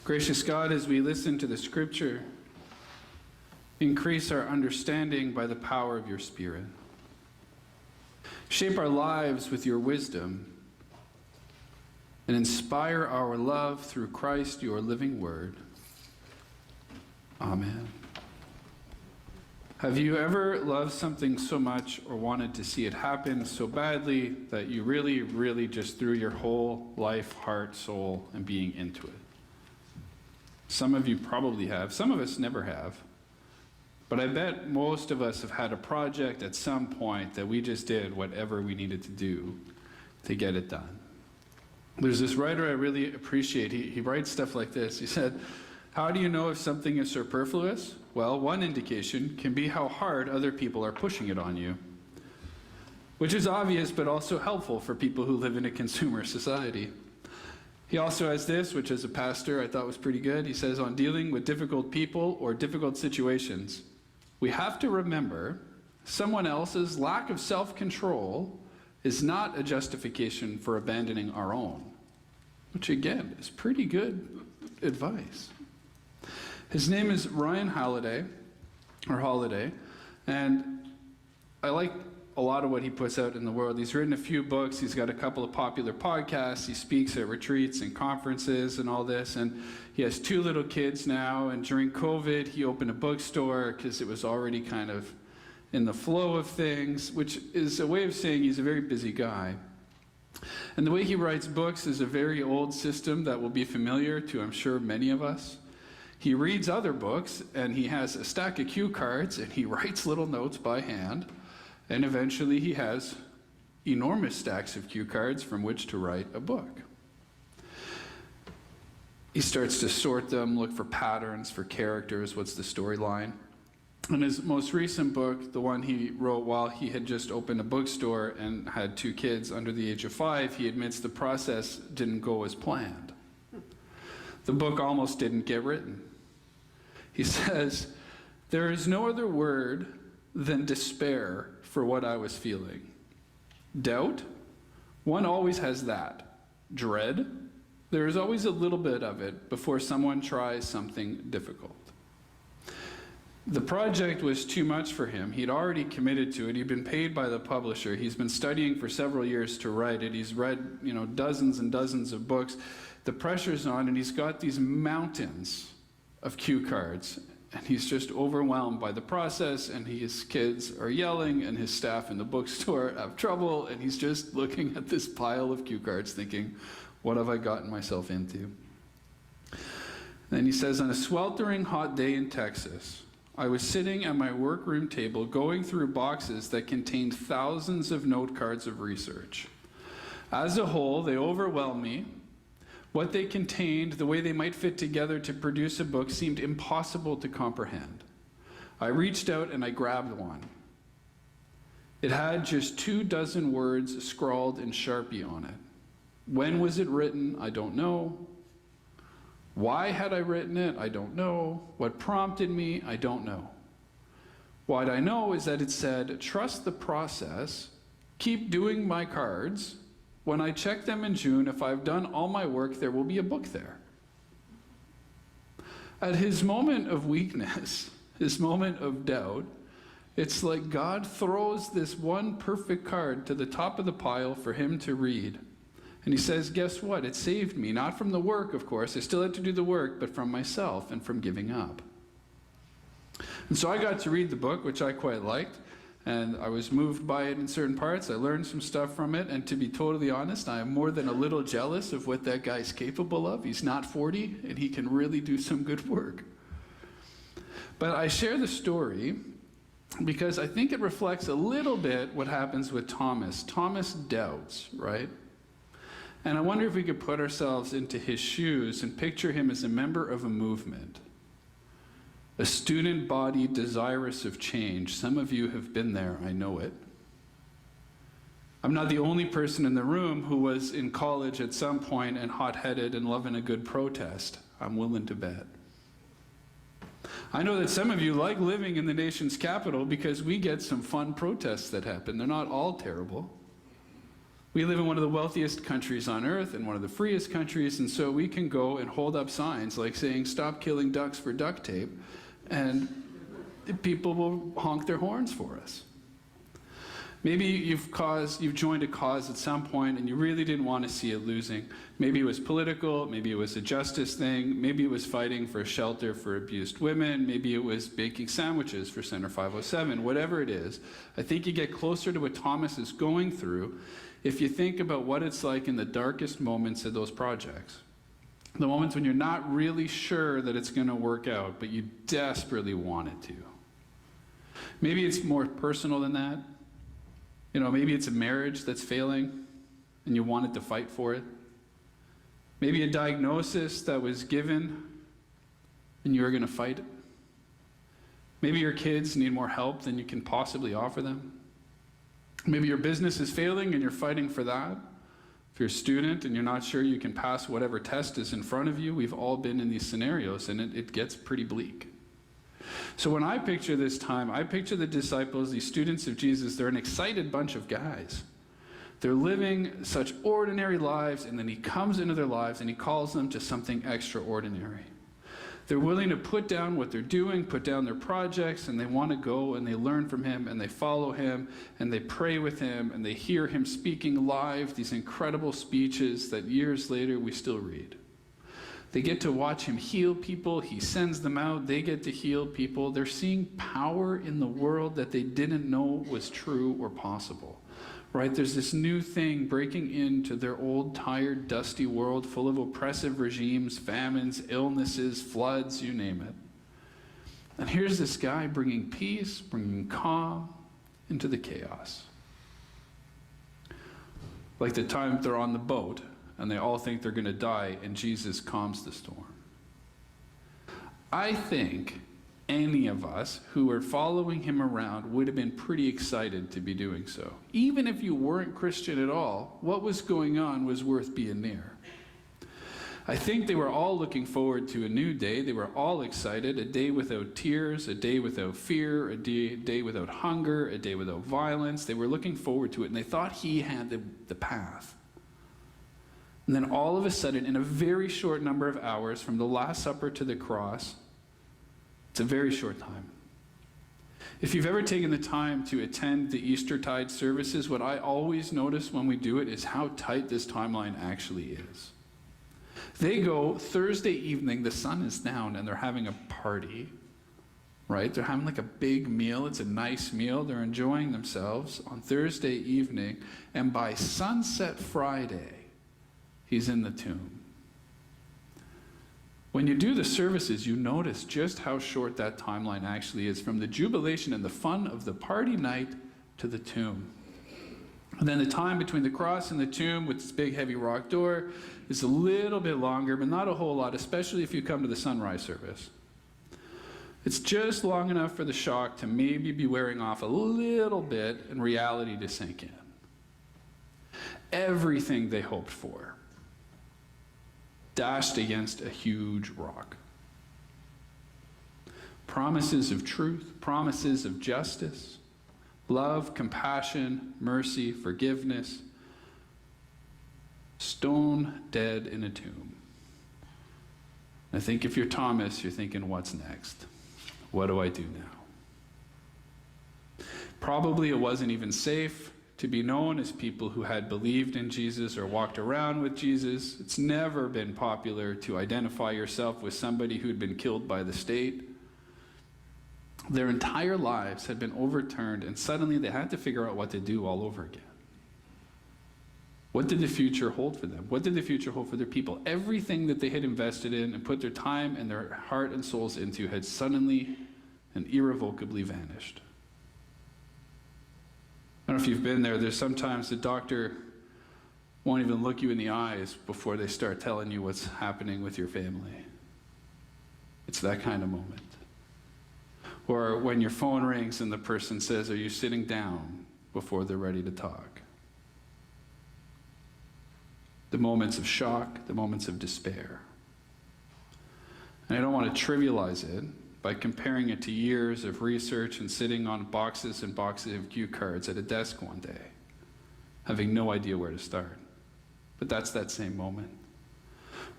Gracious God, as we listen to the Scripture, increase our understanding by the power of your Spirit. Shape our lives with your wisdom and inspire our love through Christ, your living word. Amen. Have you ever loved something so much or wanted to see it happen so badly that you really just threw your whole life, heart, soul, and being into it? Some of you probably have. Some of us never have. But I bet most of us have had a project at some point that we just did whatever we needed to do to get it done. There's this writer I really appreciate. He writes stuff like this. He said, "How do you know if something is superfluous? Well, one indication can be how hard other people are pushing it on you." Which is obvious, but also helpful for people who live in a consumer society. He also has this, which as a pastor I thought was pretty good. He says, on dealing with difficult people or difficult situations, we have to remember someone else's lack of self-control is not a justification for abandoning our own. Which again is pretty good advice. His name is Ryan Holiday, and I like a lot of what he puts out in the world. He's written a few books, he's got a couple of popular podcasts, he speaks at retreats and conferences and all this, and he has 2 little kids now, and during COVID he opened a bookstore because it was already kind of in the flow of things, which is a way of saying he's a very busy guy. And the way he writes books is a very old system that will be familiar to, I'm sure, many of us. He reads other books, and he has a stack of cue cards, and he writes little notes by hand. And eventually he has enormous stacks of cue cards from which to write a book. He starts to sort them, look for patterns, for characters, what's the storyline. In his most recent book, the one he wrote while he had just opened a bookstore and had 2 kids under the age of 5, he admits the process didn't go as planned. The book almost didn't get written. He says, "There is no other word than despair for what I was feeling. Doubt? One always has that. Dread? There is always a little bit of it before someone tries something difficult." The project was too much for him. He'd already committed to it. He'd been paid by the publisher. He's been studying for several years to write it. He's read, dozens and dozens of books. The pressure's on, and he's got these mountains of cue cards. And he's just overwhelmed by the process, and his kids are yelling, and his staff in the bookstore have trouble, and he's just looking at this pile of cue cards thinking, what have I gotten myself into? Then he says, on a sweltering hot day in Texas, I was sitting at my workroom table going through boxes that contained thousands of note cards of research. As a whole, they overwhelmed me. What they contained, the way they might fit together to produce a book, seemed impossible to comprehend. I reached out and I grabbed one. It had just 24 words scrawled in Sharpie on it. When was it written? I don't know. Why had I written it? I don't know. What prompted me? I don't know. What I know is that it said, trust the process, keep doing my cards. When I check them in June, if I've done all my work, there will be a book there. At his moment of weakness, his moment of doubt, it's like God throws this one perfect card to the top of the pile for him to read. And he says, guess what? It saved me, not from the work, of course. I still had to do the work, but from myself and from giving up. And so I got to read the book, which I quite liked. And I was moved by it in certain parts. I learned some stuff from it. And to be totally honest, I am more than a little jealous of what that guy's capable of. He's not 40, and he can really do some good work. But I share the story because I think it reflects a little bit what happens with Thomas. Thomas doubts, right? And I wonder if we could put ourselves into his shoes and picture him as a member of a movement. A student body desirous of change. Some of you have been there, I know it. I'm not the only person in the room who was in college at some point and hot-headed and loving a good protest. I'm willing to bet. I know that some of you like living in the nation's capital because we get some fun protests that happen. They're not all terrible. We live in one of the wealthiest countries on earth and one of the freest countries, and so we can go and hold up signs like saying, "Stop killing ducks for duct tape," and people will honk their horns for us. Maybe you've joined a cause at some point and you really didn't want to see it losing. Maybe it was political, maybe it was a justice thing, maybe it was fighting for a shelter for abused women, maybe it was baking sandwiches for Center 507, whatever it is. I think you get closer to what Thomas is going through if you think about what it's like in the darkest moments of those projects. The moments when you're not really sure that it's going to work out, but you desperately want it to. Maybe it's more personal than that. Maybe it's a marriage that's failing and you wanted to fight for it. Maybe a diagnosis that was given and you were going to fight it. Maybe your kids need more help than you can possibly offer them. Maybe your business is failing and you're fighting for that. If you're a student and you're not sure you can pass whatever test is in front of you, we've all been in these scenarios, and it gets pretty bleak. So when I picture this time, I picture the disciples, these students of Jesus, they're an excited bunch of guys. They're living such ordinary lives, and then he comes into their lives and he calls them to something extraordinary. They're willing to put down what they're doing, put down their projects, and they want to go and they learn from him and they follow him and they pray with him and they hear him speaking live, these incredible speeches that years later we still read. They get to watch him heal people. He sends them out. They get to heal people. They're seeing power in the world that they didn't know was true or possible. Right? There's this new thing breaking into their old, tired, dusty world full of oppressive regimes, famines, illnesses, floods, you name it. And here's this guy bringing peace, bringing calm into the chaos. Like the time they're on the boat and they all think they're going to die, and Jesus calms the storm. I think any of us who were following him around would have been pretty excited to be doing so. Even if you weren't Christian at all, what was going on was worth being near. I think they were all looking forward to a new day. They were all excited, a day without tears, a day without fear, a day without hunger, a day without violence. They were looking forward to it, and they thought he had the path. And then all of a sudden, in a very short number of hours, from the Last Supper to the cross, it's a very short time. If you've ever taken the time to attend the Eastertide services, what I always notice when we do it is how tight this timeline actually is. They go Thursday evening, the sun is down, and they're having a party, right? They're having like a big meal. It's a nice meal. They're enjoying themselves on Thursday evening, and by sunset Friday, he's in the tomb. When you do the services, you notice just how short that timeline actually is, from the jubilation and the fun of the party night to the tomb. And then the time between the cross and the tomb with this big heavy rock door is a little bit longer, but not a whole lot, especially if you come to the sunrise service. It's just long enough for the shock to maybe be wearing off a little bit and reality to sink in. Everything they hoped for dashed against a huge rock. Promises of truth, promises of justice, love, compassion, mercy, forgiveness, stone dead in a tomb. I think if you're Thomas, you're thinking, what's next? What do I do now? Probably it wasn't even safe to be known as people who had believed in Jesus or walked around with Jesus. It's never been popular to identify yourself with somebody who'd been killed by the state. Their entire lives had been overturned, and suddenly they had to figure out what to do all over again. What did the future hold for them? What did the future hold for their people? Everything that they had invested in and put their time and their heart and souls into had suddenly and irrevocably vanished. I don't know if you've been there. There's sometimes the doctor won't even look you in the eyes before they start telling you what's happening with your family. It's that kind of moment. Or when your phone rings and the person says, "Are you sitting down?" before they're ready to talk. The moments of shock, the moments of despair. And I don't want to trivialize it by comparing it to years of research and sitting on boxes and boxes of cue cards at a desk one day. having no idea where to start. But that's that same moment.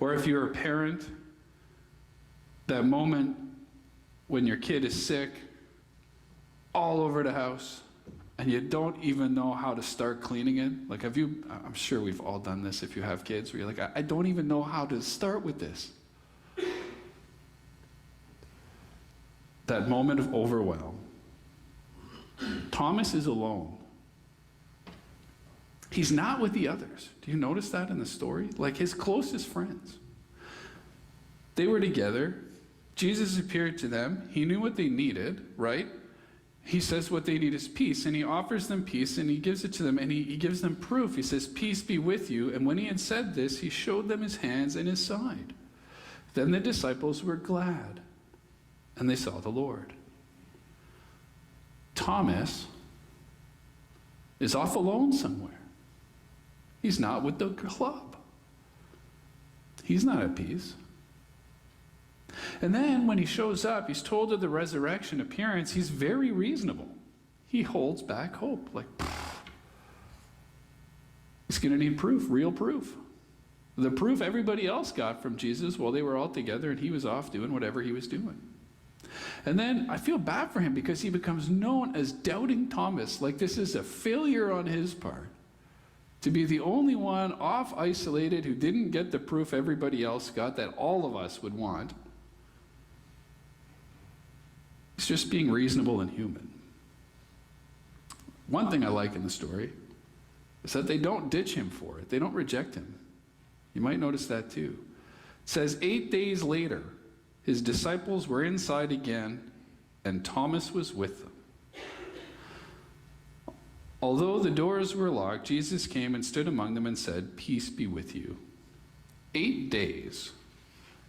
Or if you're a parent, that moment when your kid is sick, all over the house, and you don't even know how to start cleaning it. Like, I'm sure we've all done this if you have kids, where you're like, I don't even know how to start with this. That moment of overwhelm. Thomas is alone. He's not with the others. Do you notice that in the story? Like, his closest friends. They were together. Jesus appeared to them. He knew what they needed, right? He says what they need is peace, and he offers them peace, and he gives it to them, and he gives them proof. He says, "Peace be with you." And when he had said this, he showed them his hands and his side. Then the disciples were glad, and they saw the Lord. Thomas is off alone somewhere. He's not with the club. He's not at peace. And then when he shows up, he's told of the resurrection appearance. He's very reasonable. He holds back hope. Like, he's going to need proof, real proof. The proof everybody else got from Jesus while they were all together and he was off doing whatever he was doing. And then I feel bad for him because he becomes known as Doubting Thomas. Like, this is a failure on his part. To be the only one off isolated who didn't get the proof everybody else got that all of us would want. It's just being reasonable and human. One thing I like in the story is that they don't ditch him for it. They don't reject him. You might notice that too. It says 8 days later, his disciples were inside again, and Thomas was with them. Although the doors were locked, Jesus came and stood among them and said, "Peace be with you." 8 days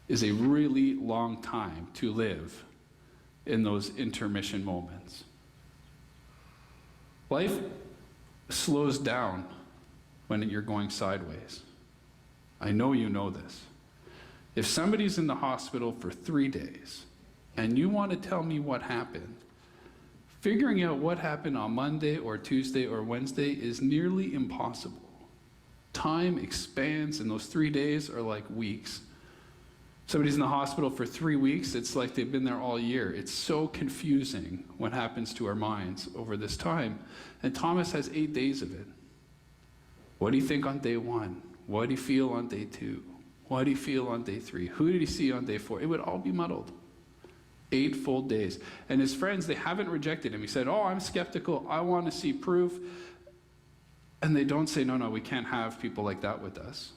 is a really long time to live in those intermission moments. Life slows down when you're going sideways. I know you know this. If somebody's in the hospital for 3 days and you want to tell me what happened, figuring out what happened on Monday or Tuesday or Wednesday is nearly impossible. Time expands, and those 3 days are like weeks. Somebody's in the hospital for 3 weeks, it's like they've been there all year. It's so confusing what happens to our minds over this time. And Thomas has 8 days of it. What do you think on day 1? What do you feel on day 2? What do you feel on day 3? Who did he see on day 4? It would all be muddled. 8 full days. And his friends, they haven't rejected him. He said, "Oh, I'm skeptical. I want to see proof." And they don't say, no, we can't have people like that with us.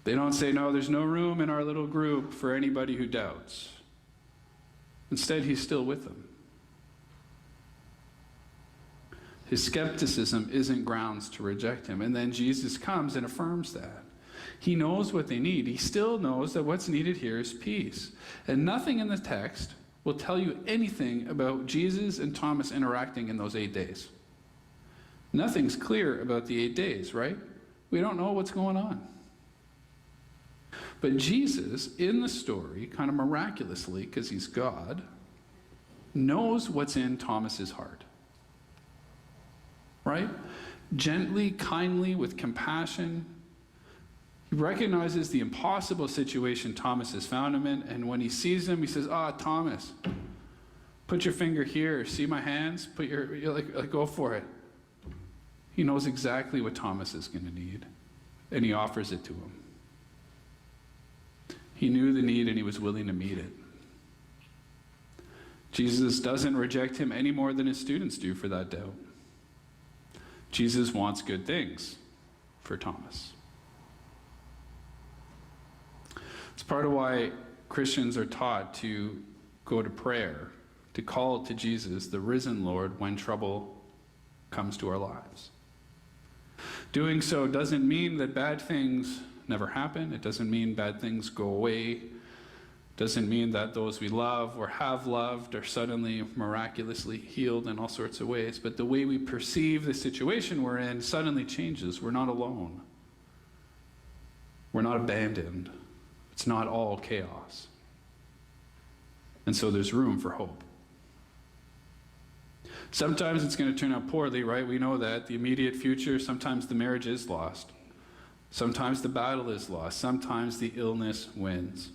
They don't say, "No, there's no room in our little group for anybody who doubts." Instead, he's still with them. His skepticism isn't grounds to reject him. And then Jesus comes and affirms that. He knows what they need. He still knows that what's needed here is peace. And nothing in the text will tell you anything about Jesus and Thomas interacting in those 8 days. Nothing's clear about the 8 days, right? We don't know what's going on. But Jesus, in the story, kind of miraculously, because he's God, knows what's in Thomas's heart. Right? Gently, kindly, with compassion, he recognizes the impossible situation Thomas has found him in, and when he sees him, he says, "Thomas, put your finger here. See my hands? You're like, go for it." He knows exactly what Thomas is going to need, and he offers it to him. He knew the need, and he was willing to meet it. Jesus doesn't reject him any more than his students do for that doubt. Jesus wants good things for Thomas. It's part of why Christians are taught to go to prayer, to call to Jesus, the risen Lord, when trouble comes to our lives. Doing so doesn't mean that bad things never happen. It doesn't mean bad things go away. It doesn't mean that those we love or have loved are suddenly miraculously healed in all sorts of ways. But the way we perceive the situation we're in suddenly changes. We're not alone. We're not abandoned. It's not all chaos. And so there's room for hope. Sometimes it's going to turn out poorly, right? We know that. The immediate future, sometimes the marriage is lost. Sometimes the battle is lost. Sometimes the illness wins.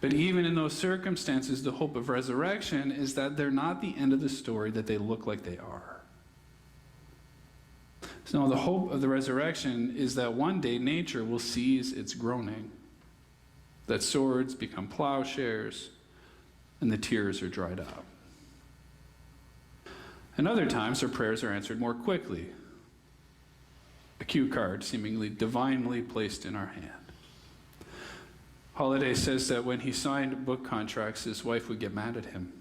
But even in those circumstances, the hope of resurrection is that they're not the end of the story that they look like they are. So the hope of the resurrection is that one day nature will cease its groaning, that swords become plowshares, and the tears are dried up. And other times, our prayers are answered more quickly. A cue card seemingly divinely placed in our hand. Holiday says that when he signed book contracts, his wife would get mad at him.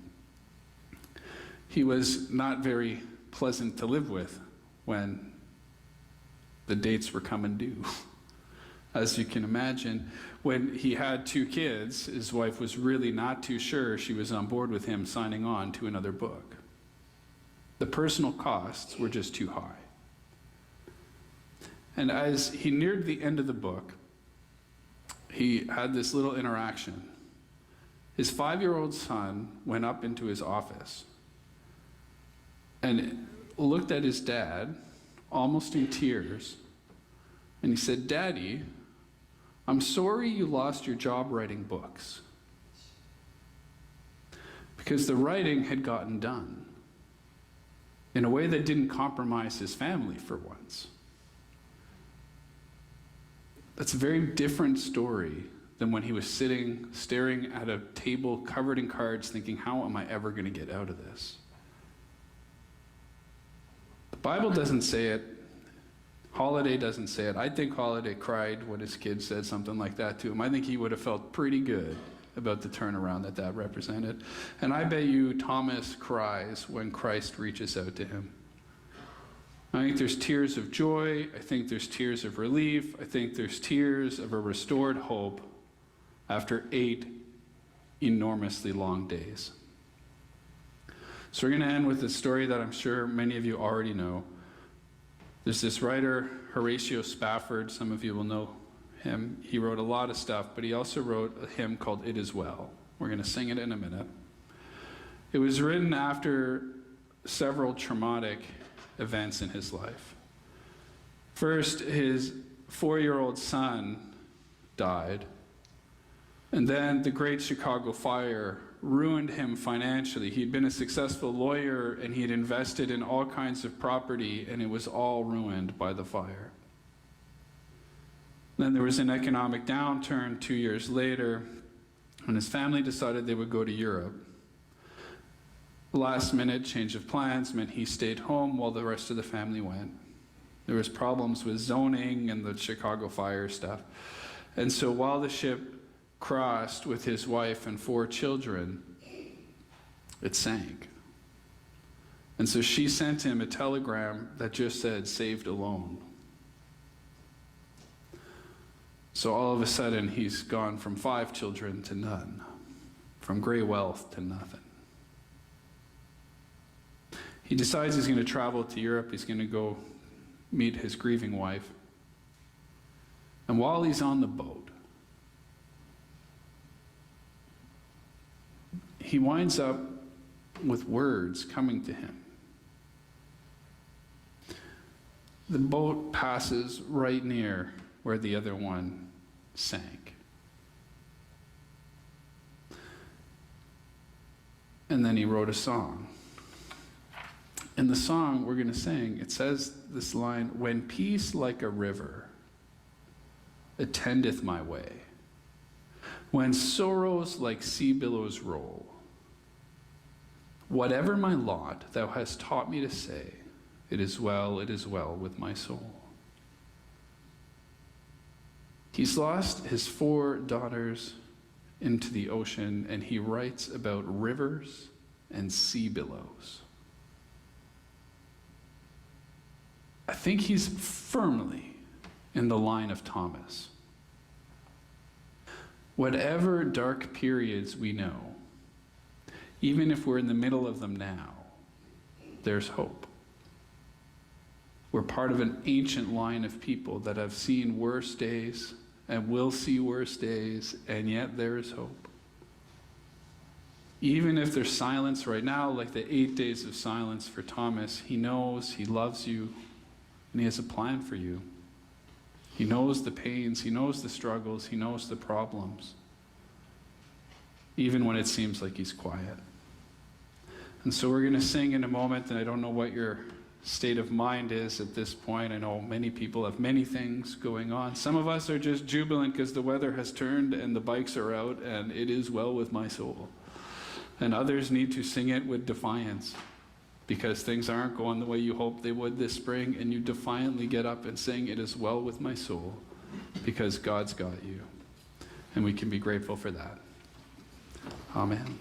He was not very pleasant to live with when the dates were coming due. As you can imagine, when he had 2 kids, his wife was really not too sure she was on board with him signing on to another book. The personal costs were just too high. And as he neared the end of the book, he had this little interaction. His 5-year-old son went up into his office and looked at his dad, almost in tears, and he said, "Daddy, I'm sorry you lost your job writing books." Because the writing had gotten done in a way that didn't compromise his family for once. That's a very different story than when he was sitting, staring at a table covered in cards, thinking, how am I ever going to get out of this? The Bible doesn't say it. Holiday doesn't say it. I think Holiday cried when his kid said something like that to him. I think he would have felt pretty good about the turnaround that that represented. And I bet you Thomas cries when Christ reaches out to him. I think there's tears of joy. I think there's tears of relief. I think there's tears of a restored hope after 8 enormously long days. So we're going to end with a story that I'm sure many of you already know. There's this writer, Horatio Spafford. Some of you will know him. He wrote a lot of stuff, but he also wrote a hymn called It Is Well. We're going to sing it in a minute. It was written after several traumatic events in his life. First, his 4-year-old son died, and then the Great Chicago Fire ruined him financially. He'd been a successful lawyer, and he had invested in all kinds of property, and it was all ruined by the fire. Then there was an economic downturn 2 years later, and his family decided they would go to Europe. Last minute change of plans meant he stayed home while the rest of the family went. There was problems with zoning and the Chicago fire stuff. And so while the ship crossed with his wife and 4 children, it sank. And so she sent him a telegram that just said, "Saved alone." So all of a sudden, he's gone from 5 children to none, from gray wealth to nothing. He decides he's going to travel to Europe. He's going to go meet his grieving wife. And while he's on the boat, he winds up with words coming to him. The boat passes right near where the other one sank. And then he wrote a song. In the song we're going to sing, it says this line, "When peace like a river attendeth my way, when sorrows like sea billows roll, whatever my lot, thou hast taught me to say, it is well with my soul." He's lost his 4 daughters into the ocean, and he writes about rivers and sea billows. I think he's firmly in the line of Thomas. Whatever dark periods we know, even if we're in the middle of them now, there's hope. We're part of an ancient line of people that have seen worse days and will see worse days, and yet there is hope. Even if there's silence right now, like the 8 days of silence for Thomas, he knows, he loves you, and he has a plan for you. He knows the pains, he knows the struggles, he knows the problems, even when it seems like he's quiet. And so we're going to sing in a moment, and I don't know what your state of mind is at this point. I know many people have many things going on. Some of us are just jubilant because the weather has turned and the bikes are out and it is well with my soul. And others need to sing it with defiance because things aren't going the way you hoped they would this spring, and you defiantly get up and sing, "It is well with my soul," because God's got you. And we can be grateful for that. Amen.